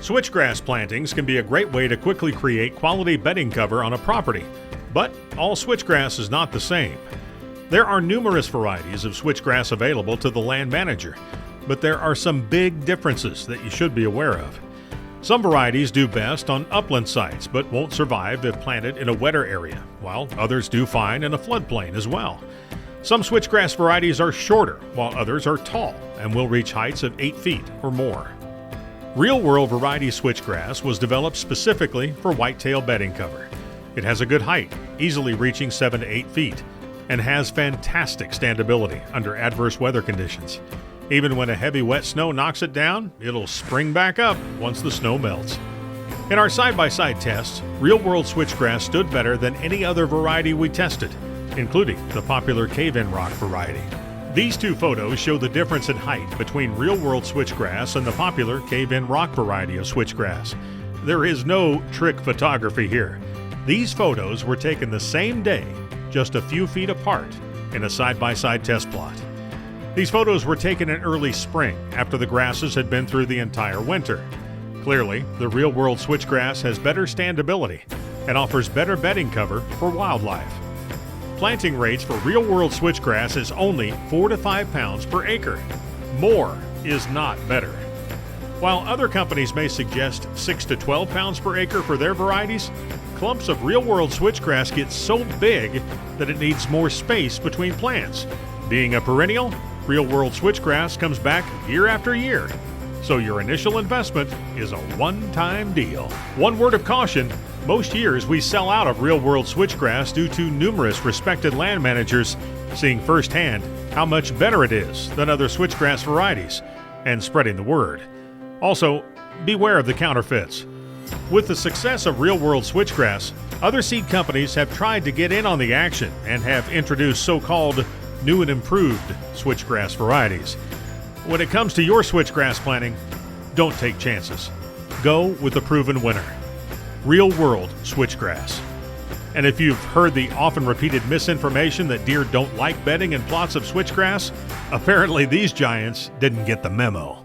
Switchgrass plantings can be a great way to quickly create quality bedding cover on a property, but all switchgrass is not the same. There are numerous varieties of switchgrass available to the land manager, but there are some big differences that you should be aware of. Some varieties do best on upland sites but won't survive if planted in a wetter area, while others do fine in a floodplain as well. Some switchgrass varieties are shorter, while others are tall and will reach heights of 8 feet or more. Real World Variety Switchgrass was developed specifically for whitetail bedding cover. It has a good height, easily reaching 7 to 8 feet, and has fantastic standability under adverse weather conditions. Even when a heavy wet snow knocks it down, it'll spring back up once the snow melts. In our side-by-side tests, Real World Switchgrass stood better than any other variety we tested, including the popular cave-in rock variety. These two photos show the difference in height between Real World Switchgrass and the popular cave-in rock variety of switchgrass. There is no trick photography here. These photos were taken the same day, just a few feet apart, in a side-by-side test plot. These photos were taken in early spring, after the grasses had been through the entire winter. Clearly, the Real World Switchgrass has better standability and offers better bedding cover for wildlife. Planting rates for Real World Switchgrass is only 4 to 5 pounds per acre. More is not better. While other companies may suggest 6 to 12 pounds per acre for their varieties, clumps of Real World Switchgrass get so big that it needs more space between plants. Being a perennial, Real World Switchgrass comes back year after year, so your initial investment is a one-time deal. One word of caution: most years we sell out of Real World Switchgrass due to numerous respected land managers seeing firsthand how much better it is than other switchgrass varieties and spreading the word. Also, beware of the counterfeits. With the success of Real World Switchgrass, other seed companies have tried to get in on the action and have introduced so-called new and improved switchgrass varieties. When it comes to your switchgrass planting, don't take chances. Go with the proven winner, Real World Switchgrass. And if you've heard the often repeated misinformation that deer don't like bedding in plots of switchgrass, apparently these giants didn't get the memo.